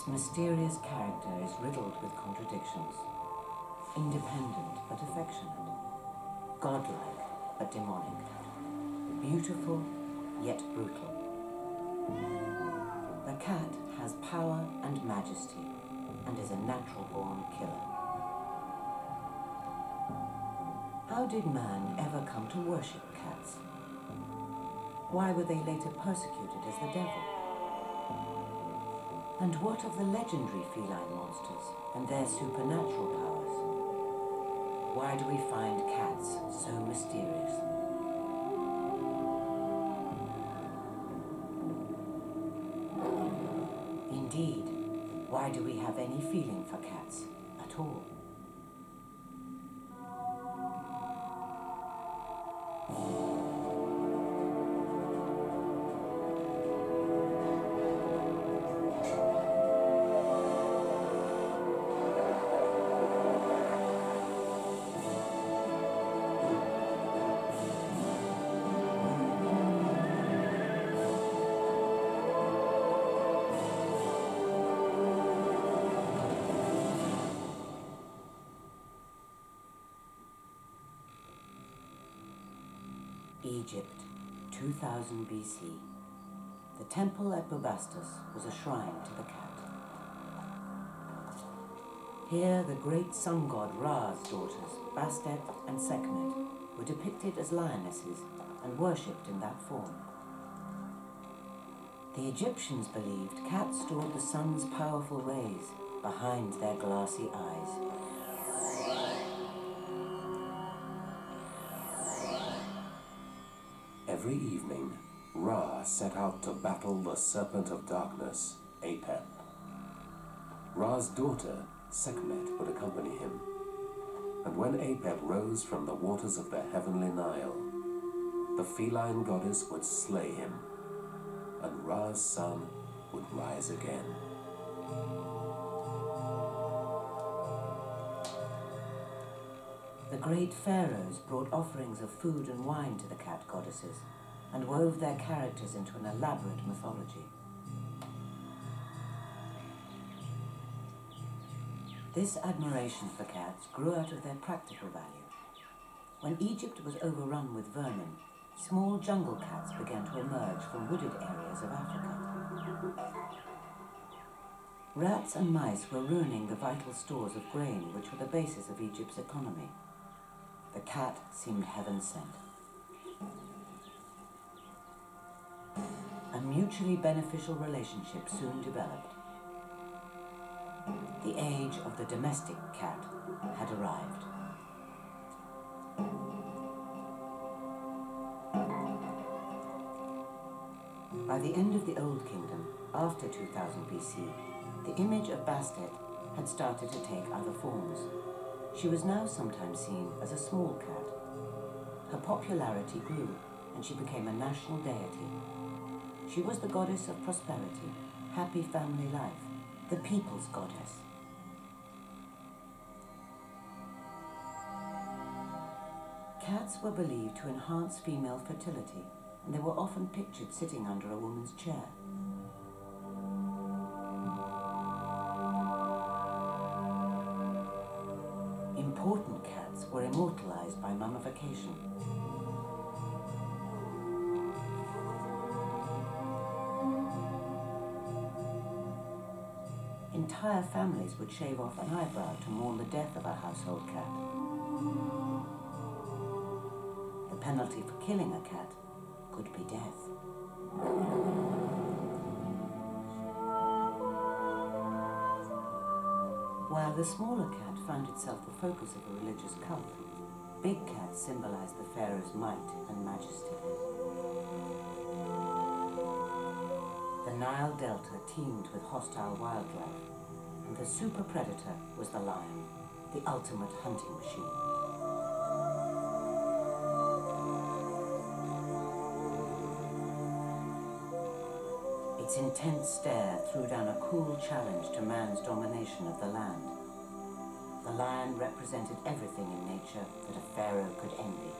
Cat's mysterious character is riddled with contradictions. Independent but affectionate. Godlike but demonic. Beautiful yet brutal. The cat has power and majesty and is a natural-born killer. How did man ever come to worship cats? Why were they later persecuted as the devil? And what of the legendary feline monsters and their supernatural powers? Why do we find cats so mysterious? Indeed, why do we have any feeling for cats at all? Egypt, 2000 BC. The temple at Bubastis was a shrine to the cat. Here, the great sun god Ra's daughters, Bastet and Sekhmet, were depicted as lionesses and worshipped in that form. The Egyptians believed cats stored the sun's powerful rays behind their glassy eyes. Every evening, Ra set out to battle the serpent of darkness, Apep. Ra's daughter, Sekhmet, would accompany him. And when Apep rose from the waters of the heavenly Nile, the feline goddess would slay him, and Ra's son would rise again. The great pharaohs brought offerings of food and wine to the cat goddesses and wove their characters into an elaborate mythology. This admiration for cats grew out of their practical value. When Egypt was overrun with vermin, small jungle cats began to emerge from wooded areas of Africa. Rats and mice were ruining the vital stores of grain which were the basis of Egypt's economy. The cat seemed heaven-sent. A mutually beneficial relationship soon developed. The age of the domestic cat had arrived. By the end of the Old Kingdom, after 2000 BC, the image of Bastet had started to take other forms. She was now sometimes seen as a small cat. Her popularity grew, and she became a national deity. She was the goddess of prosperity, happy family life, the people's goddess. Cats were believed to enhance female fertility, and they were often pictured sitting under a woman's chair. Important cats were immortalized by mummification. Entire families would shave off an eyebrow to mourn the death of a household cat. The penalty for killing a cat could be death. While the smaller cat found itself the focus of a religious cult, big cats symbolized the pharaoh's might and majesty. The Nile Delta teemed with hostile wildlife, and the super predator was the lion, the ultimate hunting machine. Its intense stare threw down a cool challenge to man's domination of the land. The lion represented everything in nature that a pharaoh could envy.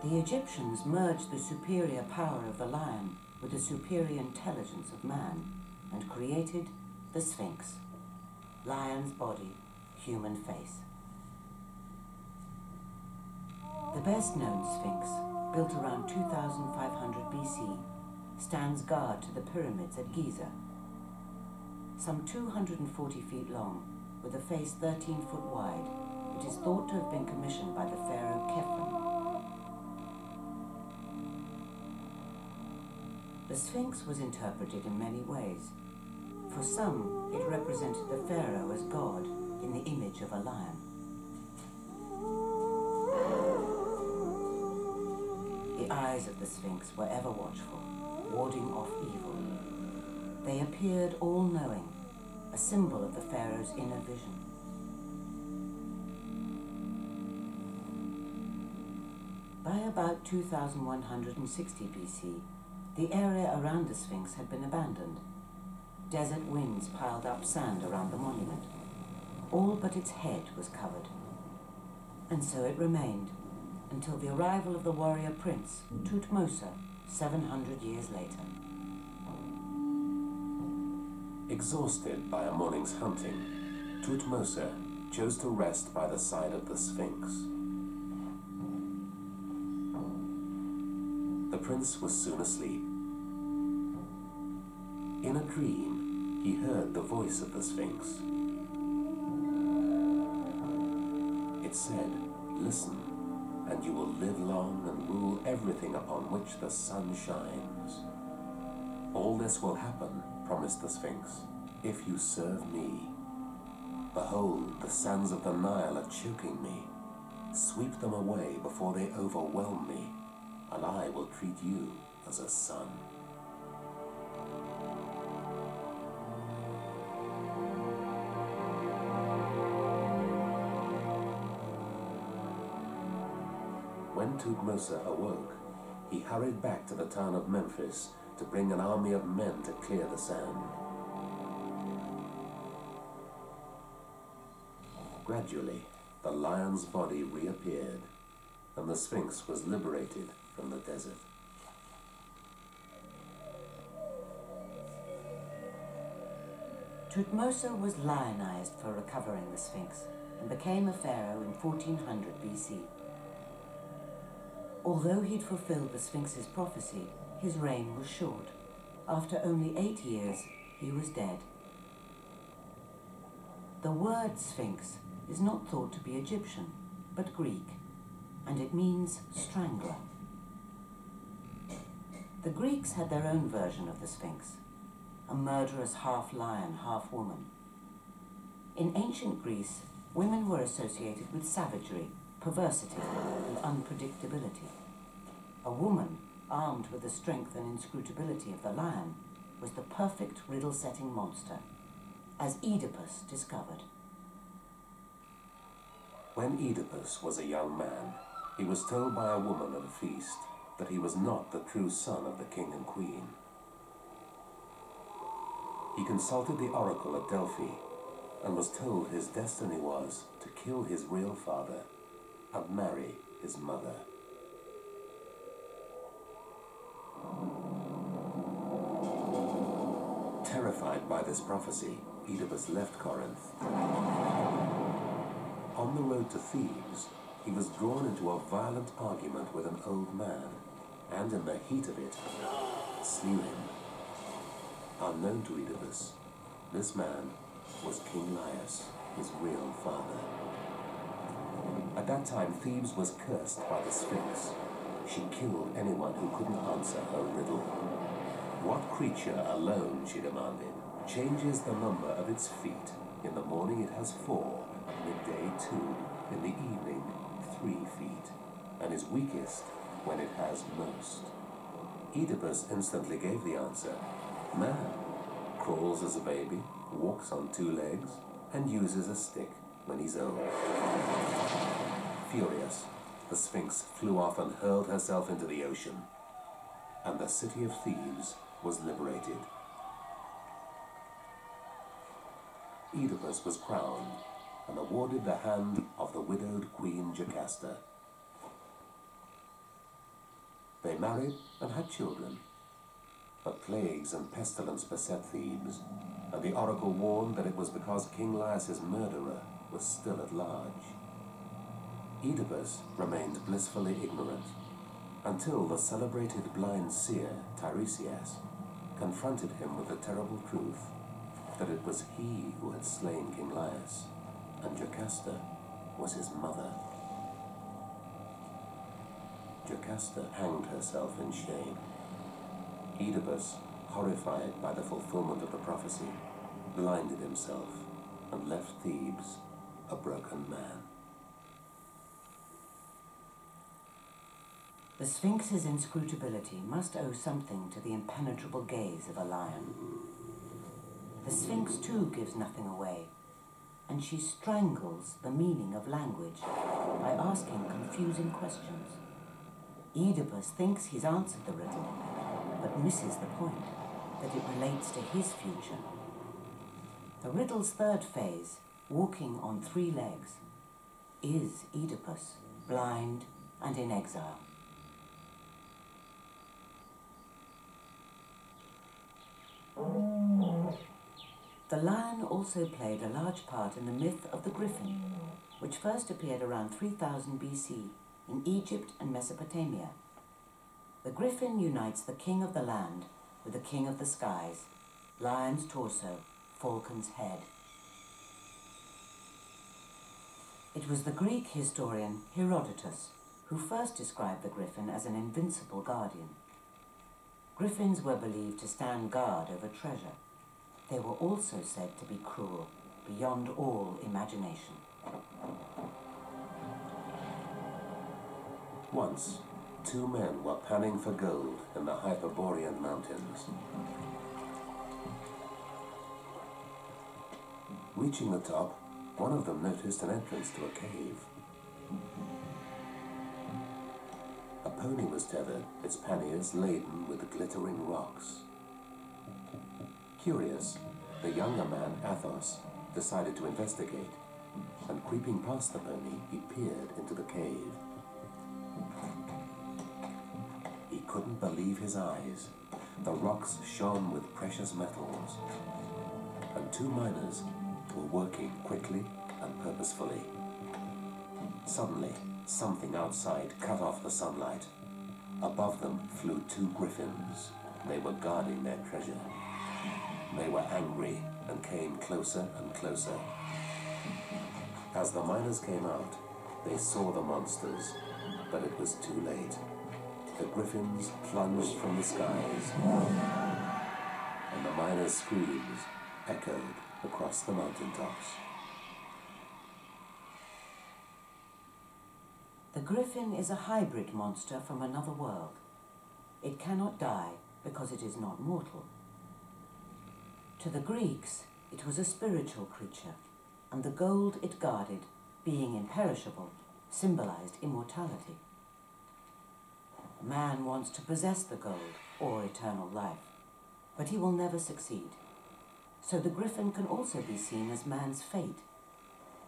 The Egyptians merged the superior power of the lion with the superior intelligence of man and created the Sphinx. Lion's body, human face. The best-known Sphinx, built around 2500 BC, stands guard to the pyramids at Giza. Some 240 feet long, with a face 13 foot wide, it is thought to have been commissioned by the pharaoh Griffin. The Sphinx was interpreted in many ways. For some, it represented the pharaoh as God in the image of a lion. The eyes of the Sphinx were ever watchful, warding off evil. They appeared all-knowing, a symbol of the pharaoh's inner vision. By about 2160 BC, the area around the Sphinx had been abandoned. Desert winds piled up sand around the monument. All but its head was covered. And so it remained, until the arrival of the warrior prince, Thutmose, 700 years later. Exhausted by a morning's hunting, Thutmose chose to rest by the side of the Sphinx. The prince was soon asleep. In a dream, he heard the voice of the Sphinx. It said, "Listen, and you will live long and rule everything upon which the sun shines. All this will happen," promised the Sphinx, "if you serve me. Behold, the sands of the Nile are choking me. Sweep them away before they overwhelm me, and I will treat you as a son." When Thutmose awoke, he hurried back to the town of Memphis to bring an army of men to clear the sand. Gradually, the lion's body reappeared, and the Sphinx was liberated from the desert. Thutmose was lionized for recovering the Sphinx and became a pharaoh in 1400 BC. Although he'd fulfilled the Sphinx's prophecy, his reign was short. After only 8 years, he was dead. The word Sphinx is not thought to be Egyptian, but Greek, and it means strangler. The Greeks had their own version of the Sphinx, a murderous half-lion, half-woman. In ancient Greece, women were associated with savagery, perversity, and unpredictability. A woman, armed with the strength and inscrutability of the lion, was the perfect riddle-setting monster, as Oedipus discovered. When Oedipus was a young man, he was told by a woman at a feast that he was not the true son of the king and queen. He consulted the oracle at Delphi and was told his destiny was to kill his real father and marry his mother. Terrified by this prophecy, Oedipus left Corinth. On the road to Thebes, he was drawn into a violent argument with an old man, and in the heat of it, slew him. Unknown to Oedipus, this man was King Laius, his real father. At that time, Thebes was cursed by the Sphinx. She killed anyone who couldn't answer her riddle. What creature alone, she demanded, changes the number of its feet? In the morning it has 4, at midday 2, in the evening 3 feet, and is weakest when it has most. Oedipus instantly gave the answer. Man crawls as a baby, walks on 2 legs, and uses a stick when he's old. Furious, the Sphinx flew off and hurled herself into the ocean, and the city of Thebes was liberated. Oedipus was crowned and awarded the hand of the widowed Queen Jocasta. They married and had children. But plagues and pestilence beset Thebes, and the oracle warned that it was because King Laius' murderer was still at large. Oedipus remained blissfully ignorant, until the celebrated blind seer, Tiresias, confronted him with the terrible truth that it was he who had slain King Laius, and Jocasta was his mother. Jocasta hanged herself in shame. Oedipus, horrified by the fulfillment of the prophecy, blinded himself and left Thebes a broken man. The Sphinx's inscrutability must owe something to the impenetrable gaze of a lion. The Sphinx too gives nothing away, and she strangles the meaning of language by asking confusing questions. Oedipus thinks he's answered the riddle, but misses the point, that it relates to his future. The riddle's third phase, walking on 3 legs, is Oedipus, blind and in exile. The lion also played a large part in the myth of the Griffin, which first appeared around 3000 BC in Egypt and Mesopotamia. The Griffin unites the king of the land with the king of the skies, lion's torso, falcon's head. It was the Greek historian Herodotus who first described the Griffin as an invincible guardian. Griffins were believed to stand guard over treasure. They were also said to be cruel, beyond all imagination. Once, 2 men were panning for gold in the Hyperborean mountains. Reaching the top, one of them noticed an entrance to a cave. A pony was tethered, its panniers laden with glittering rocks. Curious, the younger man, Athos, decided to investigate, and creeping past the pony, he peered into the cave. He couldn't believe his eyes. The rocks shone with precious metals, and 2 miners were working quickly and purposefully. Suddenly, something outside cut off the sunlight. Above them flew 2 griffins. They were guarding their treasure. They were angry and came closer and closer. As the miners came out, they saw the monsters, but it was too late. The griffins plunged from the skies, and the miners' screams echoed across the mountaintops. The griffin is a hybrid monster from another world. It cannot die because it is not mortal. To the Greeks, it was a spiritual creature, and the gold it guarded, being imperishable, symbolized immortality. Man wants to possess the gold, or eternal life, but he will never succeed. So the griffin can also be seen as man's fate.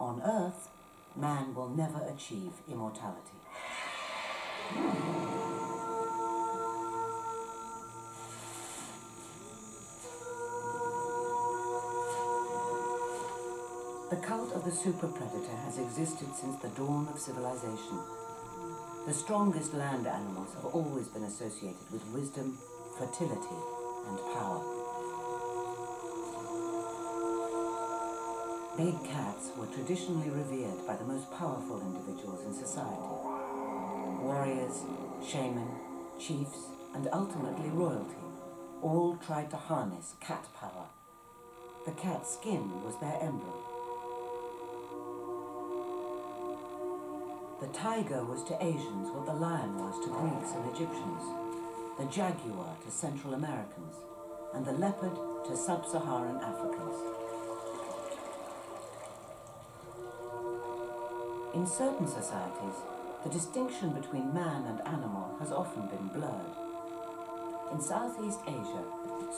On Earth, man will never achieve immortality. The cult of the super-predator has existed since the dawn of civilization. The strongest land animals have always been associated with wisdom, fertility, and power. Big cats were traditionally revered by the most powerful individuals in society. Warriors, shaman, chiefs, and ultimately royalty all tried to harness cat power. The cat's skin was their emblem. The tiger was to Asians what the lion was to Greeks and Egyptians, the jaguar to Central Americans, and the leopard to sub-Saharan Africans. In certain societies, the distinction between man and animal has often been blurred. In Southeast Asia,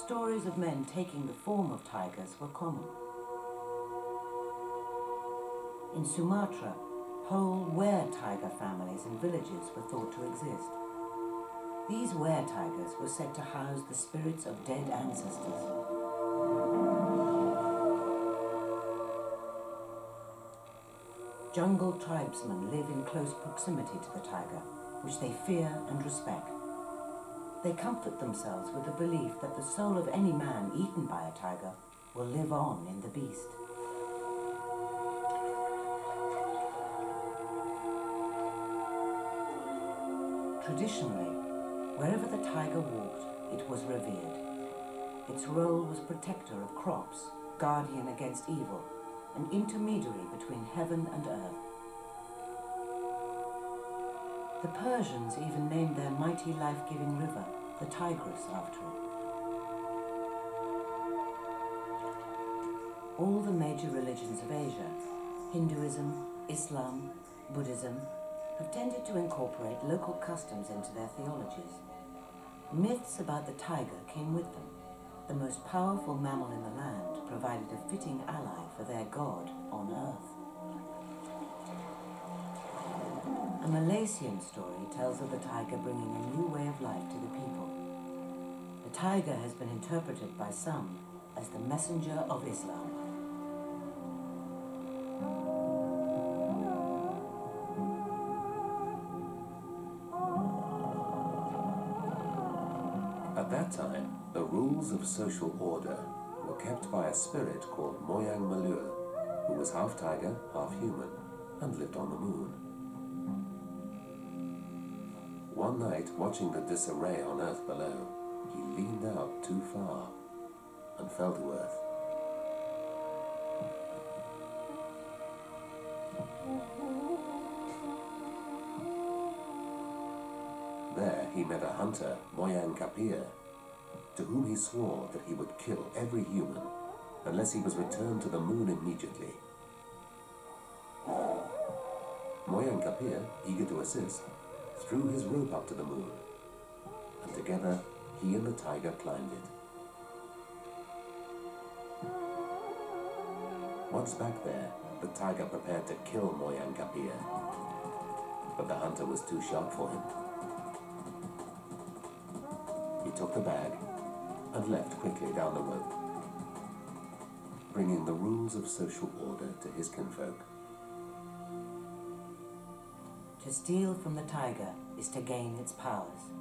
stories of men taking the form of tigers were common. In Sumatra, whole were-tiger families and villages were thought to exist. These were-tigers were said to house the spirits of dead ancestors. Jungle tribesmen live in close proximity to the tiger, which they fear and respect. They comfort themselves with the belief that the soul of any man eaten by a tiger will live on in the beast. Traditionally, wherever the tiger walked, it was revered. Its role was protector of crops, guardian against evil, an intermediary between heaven and earth. The Persians even named their mighty life-giving river the Tigris after it. All the major religions of Asia, Hinduism, Islam, Buddhism, have tended to incorporate local customs into their theologies. Myths about the tiger came with them. The most powerful mammal in the land provided a fitting ally for their god on earth. A Malaysian story tells of the tiger bringing a new way of life to the people. The tiger has been interpreted by some as the messenger of Islam. At that time, the rules of social order were kept by a spirit called Moyang Malur, who was half tiger, half human, and lived on the moon. One night, watching the disarray on earth below, he leaned out too far and fell to earth. There he met a hunter, Moyang Kapir, to whom he swore that he would kill every human unless he was returned to the moon immediately. Moyang Kapir, eager to assist, threw his rope up to the moon, and together he and the tiger climbed it. Once back there, the tiger prepared to kill Moyang Kapir, but the hunter was too sharp for him. He took the bag and left quickly down the road, bringing the rules of social order to his kinfolk. To steal from the tiger is to gain its powers.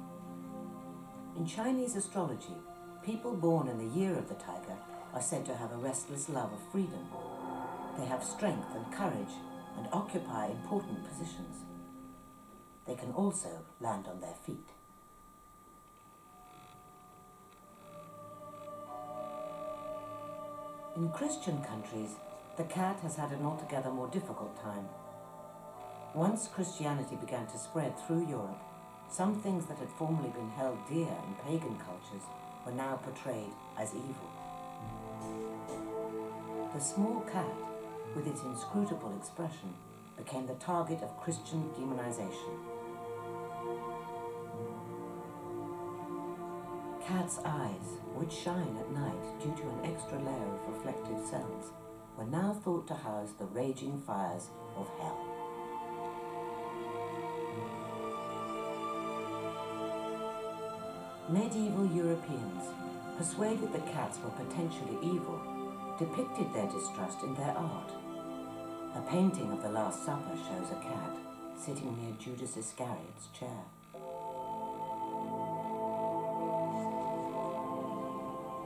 In Chinese astrology, people born in the year of the tiger are said to have a restless love of freedom. They have strength and courage and occupy important positions. They can also land on their feet. In Christian countries, the cat has had an altogether more difficult time. Once Christianity began to spread through Europe, some things that had formerly been held dear in pagan cultures were now portrayed as evil. The small cat, with its inscrutable expression, became the target of Christian demonization. Cats' eyes, which shine at night due to an extra layer of reflective cells, were now thought to house the raging fires of hell. Medieval Europeans, persuaded that cats were potentially evil, depicted their distrust in their art. A painting of the Last Supper shows a cat sitting near Judas Iscariot's chair.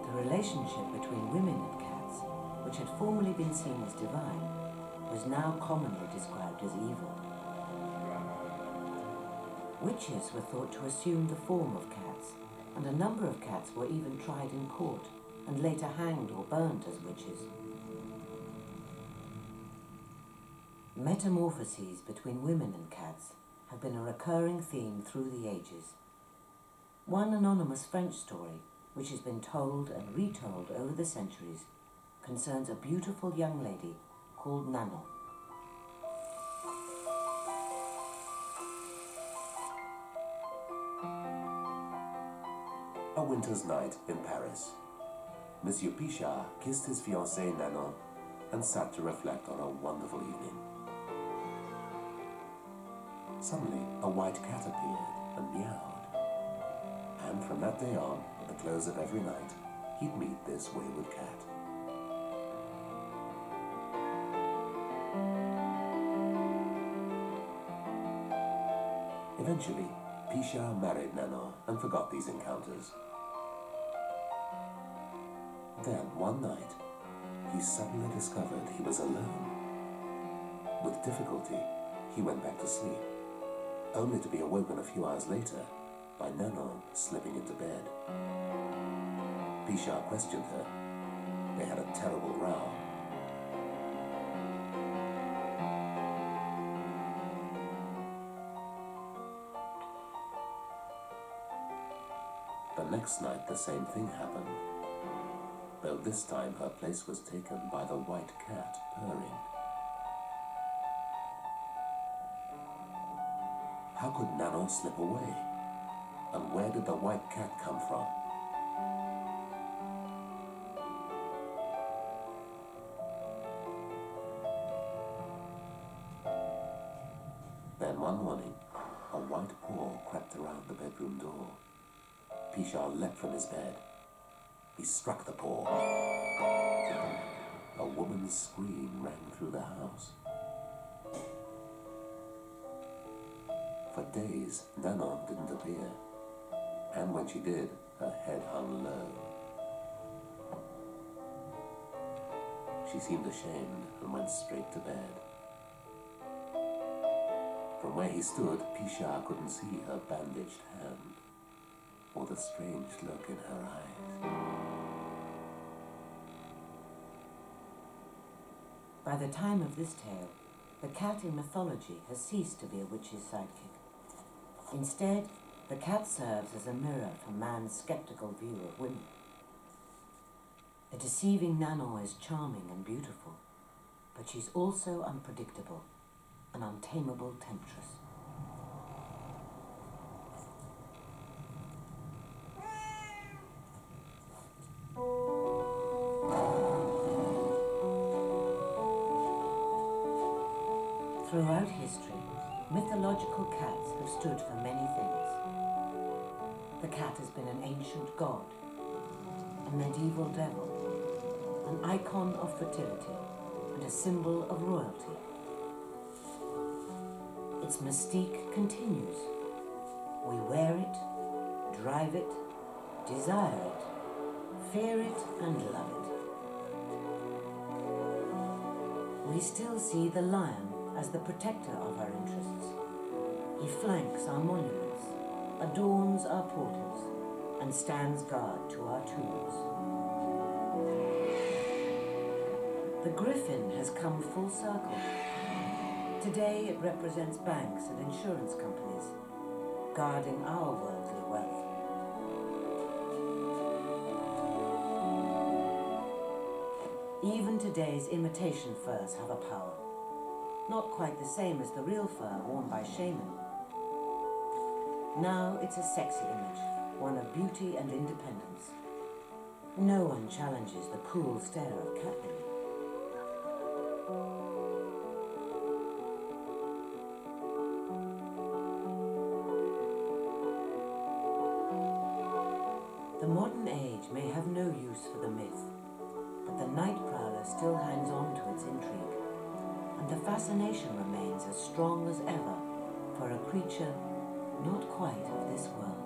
The relationship between women and cats, which had formerly been seen as divine, was now commonly described as evil. Witches were thought to assume the form of cats, and a number of cats were even tried in court and later hanged or burnt as witches. Metamorphoses between women and cats have been a recurring theme through the ages. One anonymous French story, which has been told and retold over the centuries, concerns a beautiful young lady called Nanon. A winter's night in Paris. Monsieur Pichard kissed his fiancée Nanon and sat to reflect on a wonderful evening. Suddenly, a white cat appeared and meowed. And from that day on, at the close of every night, he'd meet this wayward cat. Eventually, Pisha married Nano and forgot these encounters. Then, one night, he suddenly discovered he was alone. With difficulty, he went back to sleep, only to be awoken a few hours later by Nano slipping into bed. Pisha questioned her. They had a terrible row. The next night, the same thing happened, though this time her place was taken by the white cat purring. How could Nano slip away? And where did the white cat come from? Then one morning, a white paw crept around the bedroom door. Pisha leapt from his bed. He struck the paw. A woman's scream rang through the house. For days, Nano didn't appear, and when she did, her head hung low. She seemed ashamed and went straight to bed. From where he stood, Pisha couldn't see her bandaged hand or the strange look in her eyes. By the time of this tale, the cat in mythology has ceased to be a witch's sidekick. Instead, the cat serves as a mirror for man's skeptical view of women. The deceiving Nano is charming and beautiful, but she's also unpredictable, an untamable temptress. Throughout history, mythological cats have stood for many things. The cat has been an ancient god, a medieval devil, an icon of fertility, and a symbol of royalty. Its mystique continues. We wear it, drive it, desire it, fear it, and love it. We still see the lion as the protector of our interests. He flanks our monuments, adorns our portals, and stands guard to our tombs. The Griffin has come full circle. Today it represents banks and insurance companies, guarding our worldly wealth. Even today's imitation furs have a power. Not quite the same as the real fur worn by shaman. Now it's a sexy image, one of beauty and independence. No one challenges the cool stare of catwomen. The modern age may have no use for the myth, but the night prowler still hangs on to its intrigue, and the fascination remains as strong as ever for a creature not quite of this world.